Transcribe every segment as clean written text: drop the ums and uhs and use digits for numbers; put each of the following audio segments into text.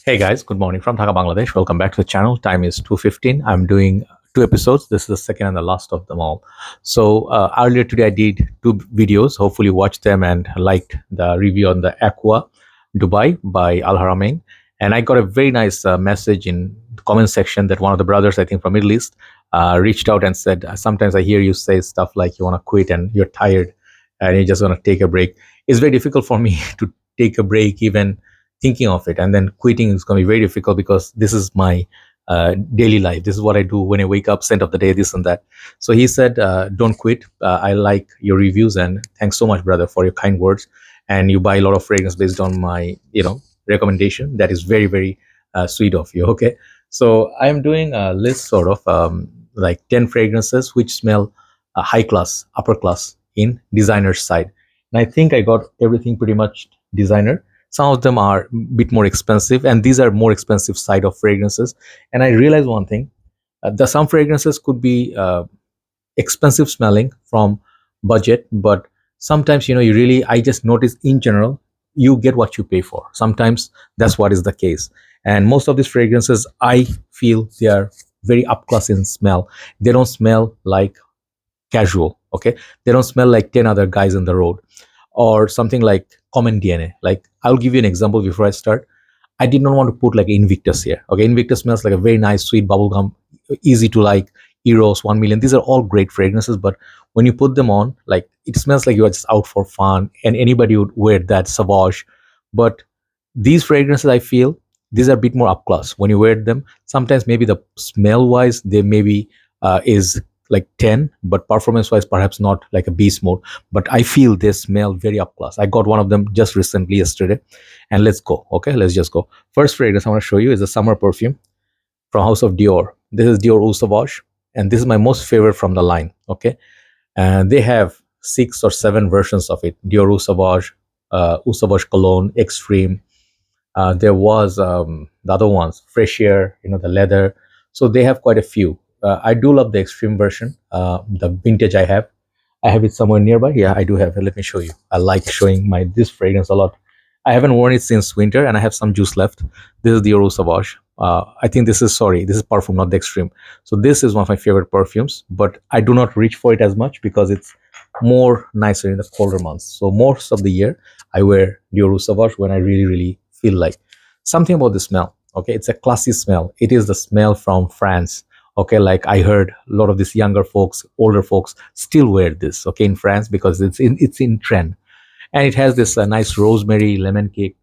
Hey guys, good morning from Dhaka, Bangladesh. Welcome back to the channel. Time is 2:15. I'm doing two episodes. This is the second and the last of them all. So earlier today I did two videos. Hopefully you watched them and liked the review on the Aqua Dubai by Al Haramain. And I got a very nice message in the comment section that one of the brothers, I think from Middle East, reached out and said, sometimes I hear you say stuff like you want to quit and you're tired and you just want to take a break. It's very difficult for me to take a break even thinking of it, and then quitting is going to be very difficult because this is my daily life. This is what I do when I wake up, scent of the day, this and that. So he said, don't quit. I like your reviews, and thanks so much, brother, for your kind words. And you buy a lot of fragrance based on my recommendation. That is very very sweet of you. Okay, so I am doing a list sort of like 10 fragrances which smell high class, upper class in designer side. And I think I got everything pretty much designer. Some of them are a bit more expensive, and these are more expensive side of fragrances. And I realized one thing: the some fragrances could be expensive smelling from budget, but sometimes you really, I just notice in general you get what you pay for. Sometimes that's what is the case, and most of these fragrances I feel they are very up class in smell. They don't smell like casual. Okay, they don't smell like 10 other guys in the road or something like common DNA. Like, I'll give you an example before I start. I did not want to put like Invictus here. Okay, Invictus smells like a very nice sweet bubblegum, easy to like. Eros, 1 million. These are all great fragrances, but when you put them on, like, it smells like you are just out for fun, and anybody would wear that Sauvage. But these fragrances, I feel, these are a bit more up close. When you wear them, sometimes maybe the smell wise, they maybe is like 10, but performance wise, perhaps not like a beast mode. But I feel they smell very up close. I got one of them just recently yesterday, and let's go. Okay, let's just go. First fragrance I want to show you is a summer perfume from House of Dior. This is Dior Eau Sauvage, and this is my most favorite from the line. Okay, and they have 6 or 7 versions of it: Dior Eau Sauvage, Eau Sauvage Cologne, Extreme. There was the other ones, Fresh Air, the leather. So they have quite a few. I do love the Extreme version, the vintage I have. I have it somewhere nearby. Yeah, I do have it. Let me show you. I like showing my this fragrance a lot. I haven't worn it since winter, and I have some juice left. This is the Eau Sauvage. I think this is, sorry, this is Parfum, not the Extreme. So this is one of my favorite perfumes, but I do not reach for it as much because it's more nicer in the colder months. So most of the year, I wear Dior Eau Sauvage when I really, really feel like. Something about the smell. Okay, it's a classy smell. It is the smell from France. Okay, like I heard a lot of these younger folks, older folks still wear this, okay, in France because it's in trend. And it has this nice rosemary lemon cake,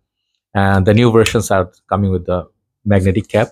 and the new versions are coming with the magnetic cap,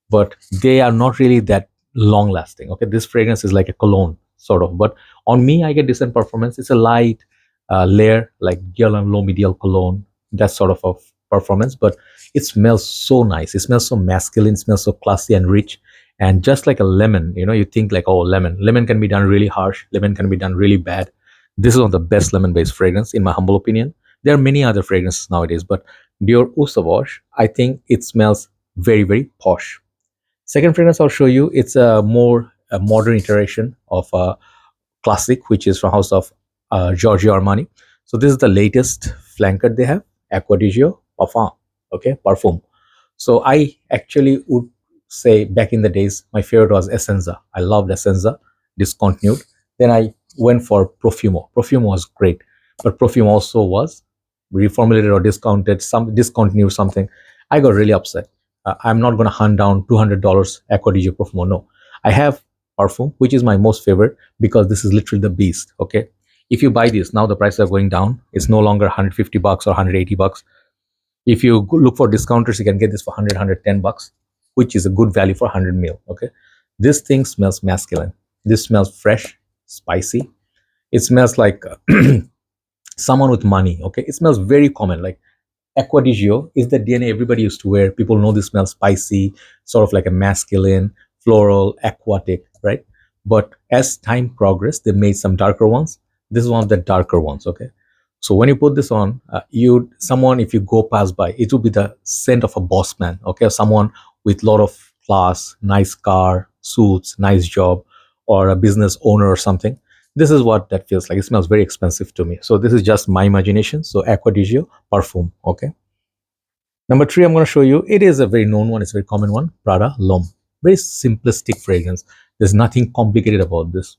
but they are not really that long lasting. Okay, this fragrance is like a cologne sort of, but on me I get decent performance. It's a light layer, like gel and low medial cologne, that sort of a performance, but it smells so nice. It smells so masculine, it smells so classy and rich. And just like a lemon, you think like, oh, lemon can be done really harsh, lemon can be done really bad. This is one of the best lemon based fragrance in my humble opinion. There are many other fragrances nowadays, but Dior Eau Sauvage, I think it smells very very posh. Second fragrance I'll show you, it's a modern iteration of a classic, which is from House of Giorgio Armani. So this is the latest flanker they have, Acqua di Gio Parfum. Okay, Parfum. So I actually would say back in the days, my favorite was Essenza. I loved Essenza, discontinued. Then I went for Profumo. Profumo was great, but Profumo also was reformulated or discounted, some discontinued something. I got really upset. I'm not going to hunt down $200 Acqua di Gio Profumo. No, I have Parfum, which is my most favorite because this is literally the beast. Okay, if you buy this now, the prices are going down. It's no longer 150 bucks or 180 bucks. If you look for discounters, you can get this for 100 bucks, which is a good value for 100 mil. Okay, this thing smells masculine. This smells fresh, spicy. It smells like someone with money. Okay, it smells very common. Like Acqua di Gio is the DNA everybody used to wear. People know this smells spicy, sort of like a masculine, floral, aquatic, right? But as time progressed, they made some darker ones. This is one of the darker ones. Okay, so when you put this on, someone, if you go past by, it will be the scent of a boss man. Okay, someone with a lot of class, nice car, suits, nice job, or a business owner or something. This is what that feels like. It smells very expensive to me. So this is just my imagination. So Acqua di Gio Parfum. Okay. Number three, I'm going to show you. It is a very known one. It's a very common one. Prada L'Homme. Very simplistic fragrance. There's nothing complicated about this,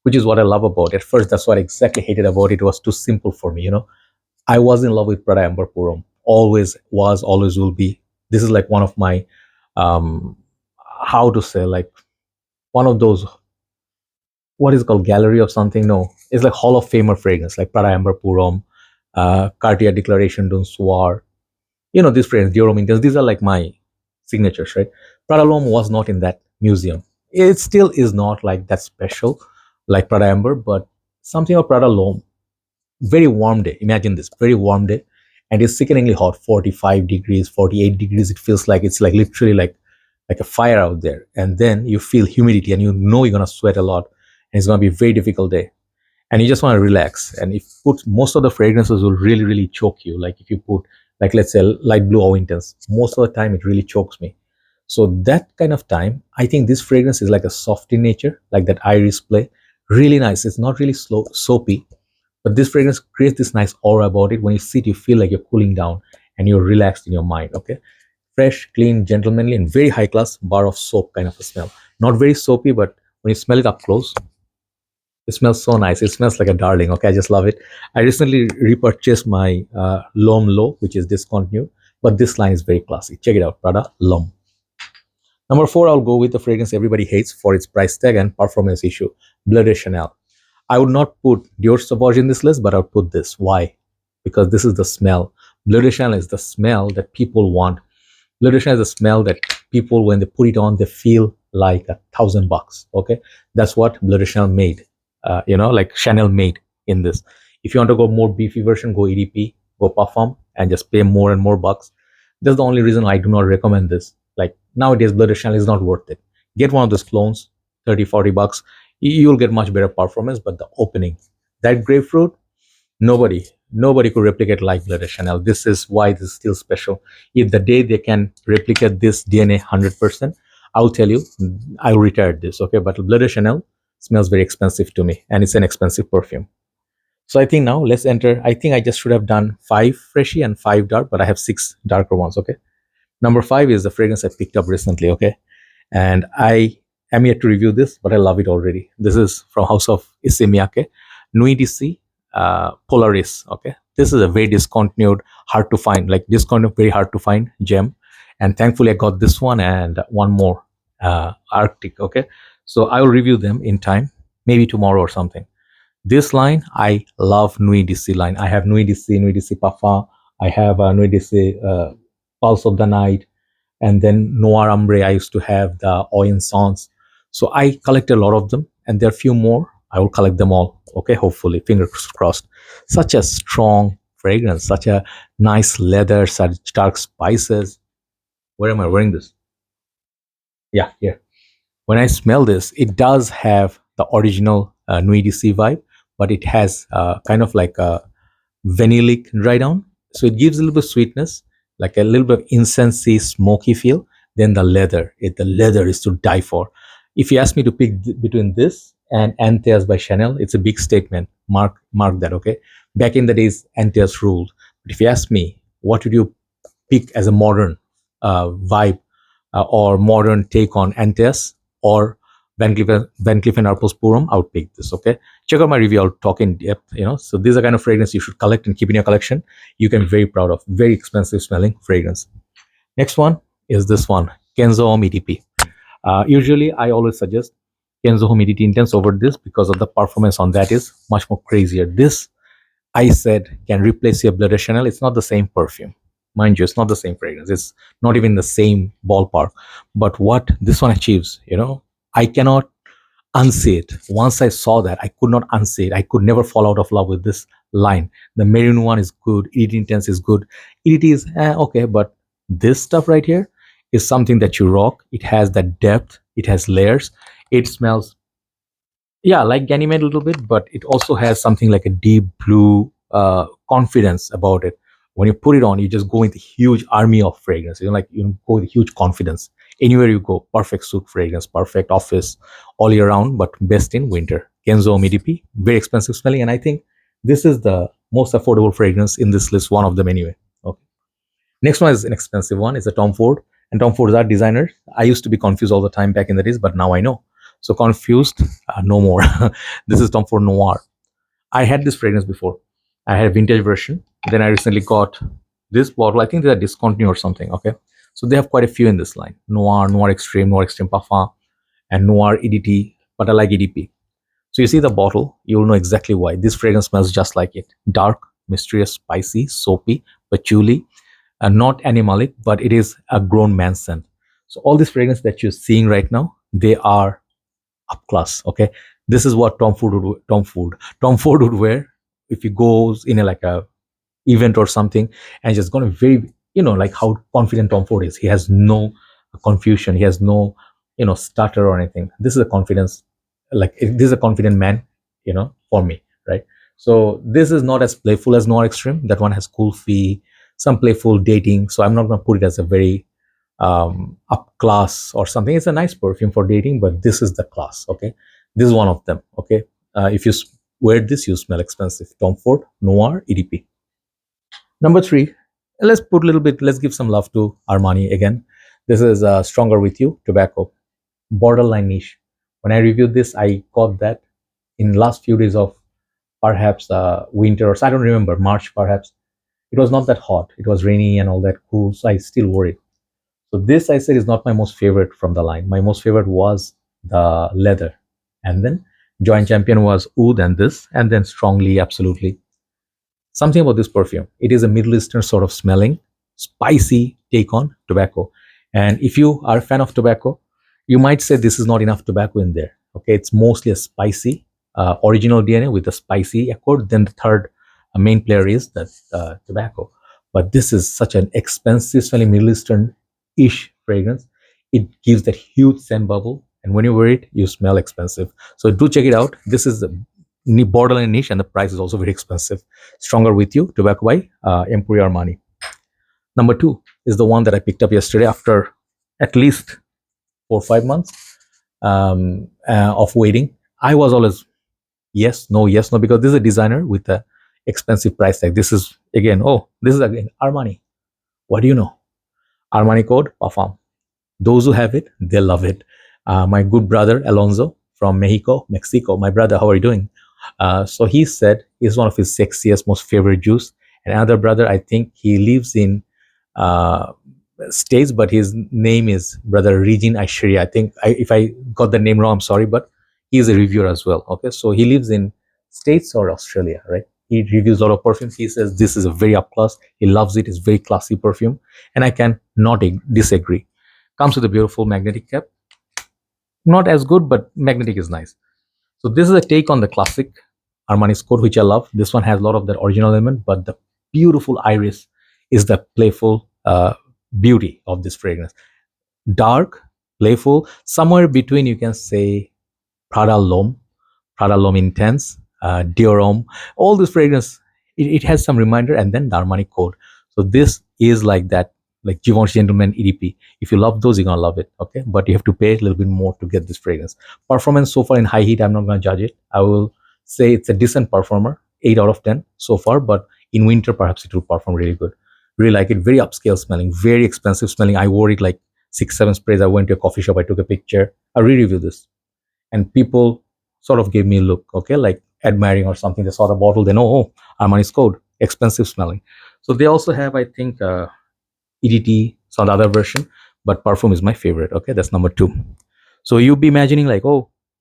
which is what I love about it. At first, that's what I exactly hated about it. It was too simple for me. I was in love with Prada Amber Purum. Always was, always will be. This is like one of my, um, how to say, like one of those, what is it called, gallery of something? No, it's like Hall of Famer fragrance, like Prada Amber Purum, Cartier Declaration d'un Soir. These fragrance, Dior Eau, these are like my signatures, right? Prada L'Homme was not in that museum. It still is not like that special, like Prada Amber, but something of Prada L'Homme. Very warm day. Imagine this, very warm day, and it's sickeningly hot, 45 degrees, 48 degrees. It feels like it's like literally like a fire out there. And then you feel humidity, and you know you're gonna sweat a lot, and it's gonna be a very difficult day. And you just want to relax. And if you put most of the fragrances will really, really choke you. Like if you put, like let's say light blue or intense, most of the time it really chokes me. So that kind of time, I think this fragrance is like a soft in nature, like that iris play. Really nice. It's not really slow, soapy, but this fragrance creates this nice aura about it. When you sit, you feel like you're cooling down and you're relaxed in your mind. Okay. Fresh, clean, gentlemanly, and very high class bar of soap kind of a smell. Not very soapy, but when you smell it up close, it smells so nice. It smells like a darling. Okay, I just love it. I recently repurchased my L'Homme Low, which is discontinued, but this line is very classy. Check it out, Prada L'Homme. Number four, I'll go with the fragrance everybody hates for its price tag and performance issue, Bleu De Chanel. I would not put Dior Sauvage in this list, but I would put this. Why? Because this is the smell. Bleu De Chanel is the smell that people want. Bleu De Chanel is the smell that people, when they put it on, they feel like $1,000. Okay, that's what Bleu De Chanel made. Like Chanel made in this. If you want to go more beefy version, go EDP, go Parfum, and just pay more and more bucks. That's the only reason I do not recommend this. Like nowadays, Bleu De Chanel is not worth it. Get one of those clones, 30, 40 bucks. You'll get much better performance, but the opening, that grapefruit, nobody could replicate like Bleu De Chanel. This is why this is still special. If the day they can replicate this DNA 100%, I'll tell you, I'll retire this. Okay, but Bleu De Chanel smells very expensive to me, and it's an expensive perfume. So I think now let's enter. I think I just should have done five freshy and five dark, but I have six darker ones. Okay. Number five is the fragrance I picked up recently. Okay, and I am yet to review this, but I love it already. This is from House of Issey Miyake, Nuit Issey, Polaris. Okay, this is a very discontinued, hard to find, like discontinued, very hard to find gem, and thankfully I got this one and one more, Arctic. Okay, so I will review them in time, maybe tomorrow or something. This line, I love Nuit Issey line. I have Nuit Issey Parfum. I have Nuit Issey Pulse of the Night, and then Noir Ambre. I used to have the Oyen Sans. So I collect a lot of them, and there are few more. I will collect them all. Okay, hopefully, fingers crossed. Such a strong fragrance, such a nice leather, such dark spices. Where am I wearing this? Yeah, here. When I smell this, it does have the original Nuit Issey vibe, but it has kind of like a vanillic dry down. So it gives a little bit of sweetness, like a little bit of incensey, smoky feel. Then the leather is to die for. If you ask me to pick between this and Antheas by Chanel, it's a big statement. Mark that, okay? Back in the days, Antheas ruled. But if you ask me, what would you pick as a modern vibe or modern take on Antheas or Van Cleef and Arpels Purum, I would pick this. Okay, check out my review. I'll talk in depth. So these are kind of fragrance you should collect and keep in your collection. You can be very proud of. Very expensive smelling fragrance. Next one is this one, Kenzo Homme EDP. Usually, I always suggest Kenzo Homme EDP Intense over this because of the performance on that is much more crazier. This, I said, can replace your Bleu de Chanel. It's not the same perfume. Mind you, it's not the same fragrance. It's not even the same ballpark. But what this one achieves, I cannot unsay it. Once I saw that, I could not unsay it. I could never fall out of love with this line. The maroon one is good. EDT Intense is good. EDT is okay, but this stuff right here is something that you rock. It has that depth. It has layers. It smells, yeah, like Ganymede a little bit, but it also has something like a deep blue confidence about it. When you put it on, you just go with a huge army of fragrance. Like you go with huge confidence. Anywhere you go, perfect suit fragrance, perfect office, all year round, but best in winter. Kenzo Homme EDP, very expensive smelling, and I think this is the most affordable fragrance in this list, one of them anyway. Okay. Next one is an expensive one. It's a Tom Ford, and Tom Ford is our designer. I used to be confused all the time back in the days, but now I know. So confused, no more. This is Tom Ford Noir. I had this fragrance before. I had a vintage version. Then I recently got this bottle. I think they are discontinued or something. Okay, so they have quite a few in this line: Noir, Noir Extreme Parfum, and Noir EDT. But I like EDP. So you see the bottle, you'll know exactly why. This fragrance smells just like it: dark, mysterious, spicy, soapy, patchouli, not animalic, but it is a grown man scent. So all these fragrances that you're seeing right now, they are up class. Okay, this is what Tom Ford would wear if he goes in a like a event or something, and just gonna very, like how confident Tom Ford is. He has no confusion. He has no, stutter or anything. This is a confidence. This is a confident man. For me, right? So this is not as playful as Noir Extreme. That one has cool fee, some playful dating. So I'm not gonna put it as a very up class or something. It's a nice perfume for dating, but this is the class. Okay, this is one of them. Okay, if you wear this, you smell expensive. Tom Ford Noir EDP. Number three, let's give some love to Armani again. This is Stronger With You Tobacco, borderline niche. When I reviewed this, I got that in last few days of perhaps winter, or so I don't remember, March perhaps. It was not that hot. It was rainy and all that cool, so I still wore it. So this I said is not my most favorite from the line. My most favorite was the leather, and then joint champion was oud, and this, and then strongly, absolutely. Something about this perfume. It is a Middle Eastern sort of smelling, spicy take on tobacco. And if you are a fan of tobacco, you might say this is not enough tobacco in there. Okay, it's mostly a spicy original DNA with a spicy accord. Then the third main player is the tobacco. But this is such an expensive smelling Middle Eastern ish fragrance. It gives that huge scent bubble, and when you wear it, you smell expensive. So do check it out. This is borderline niche, and the price is also very expensive. Stronger With You Tobacco by Emporio Armani. Number two is the one that I picked up yesterday after at least 4 or 5 months of waiting. I was always yes, no, because this is a designer with a expensive price tag. This is again, this is again Armani. What do you know? Armani code Parfum. Those who have it, they love it. My good brother Alonso from Mexico. My brother, how are you doing? So he said it's one of his sexiest, most favorite juice. And another brother, I think he lives in uh, States, but his name is Brother Regin Aishwarya. I think if I got the name wrong, I'm sorry, but he's a reviewer as well. Okay, so he lives in States or Australia, right? He reviews a lot of perfumes. He says this is a very up class. He loves it. It's very classy perfume, and I can not disagree. Comes with a beautiful magnetic cap. Not as good, but magnetic is nice. So this is a take on the classic Armani code, which I love. This one has a lot of that original element, but the beautiful iris is the playful beauty of this fragrance. Dark, playful, somewhere between, you can say, Prada L'Homme, Prada L'Homme Intense, Dior Homme. All this fragrance, it has some reminder, and then the Armani code. So this is like that, like Givenchy Gentleman EDP. If you love those, you're gonna love it. Okay, but you have to pay a little bit more to get this fragrance. Performance so far in high heat, I'm not gonna judge it. I will say it's a decent performer, 8 out of 10 so far. But in winter, perhaps it will perform really good. Really like it. Very upscale smelling, very expensive smelling. I wore it like 6, 7 sprays. I went to a coffee shop. I took a picture. I re-reviewed this, and people sort of gave me a look, okay, like admiring or something. They saw the bottle, they know, Armani's code, expensive smelling. So they also have, I think, EDT, some other version, but Parfum is my favorite. Okay, that's number two. So you'll be imagining like,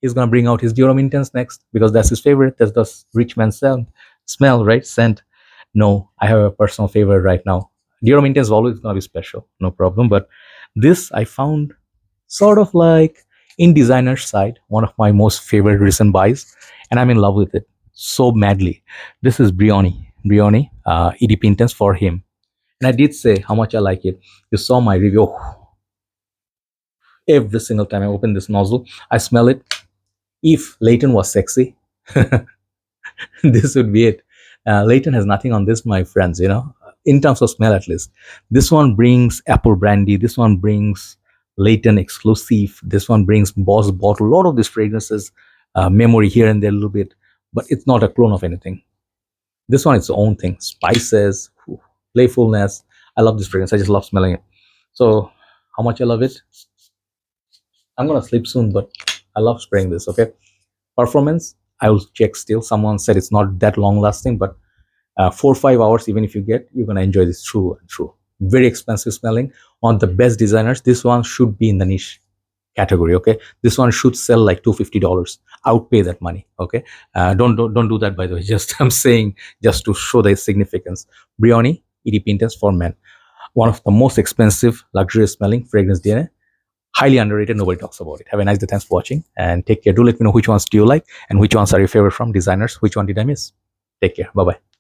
he's gonna bring out his Dior Homme Intense next because that's his favorite. That's the rich man smell, right? Scent. No, I have a personal favorite right now. Dior Homme Intense is always gonna be special, no problem. But this I found sort of like in designer side, one of my most favorite recent buys, and I'm in love with it so madly. This is Brioni EDP Intense for him, and I did say how much I like it. You saw my review. Every single time I open this nozzle, I smell it. If Leighton was sexy, this would be it. Leighton has nothing on this, my friends, in terms of smell at least. This one brings apple brandy. This one brings Leighton exclusive. This one brings Boss Bottle. A lot of these fragrances, memory here and there a little bit, but it's not a clone of anything. This one is its own thing. Spices, playfulness. I love this fragrance. I just love smelling it. So how much I love it? I'm gonna sleep soon, but I love spraying this. Okay, performance, I will check still. Someone said it's not that long lasting, but 4 or 5 hours, even if you get, you're gonna enjoy this true and true. Very expensive smelling on the best designers. This one should be in the niche category. Okay, this one should sell like $250. I would pay that money. Okay, don't do that, by the way. Just I'm saying, just to show the significance. Brioni EDP Intense for Men, one of the most expensive luxurious smelling fragrance DNA. Highly underrated. Nobody talks about it. Have a nice day. Thanks for watching and take care. Do let me know which ones do you like and which ones are your favorite from designers. Which one did I miss? Take care. Bye bye.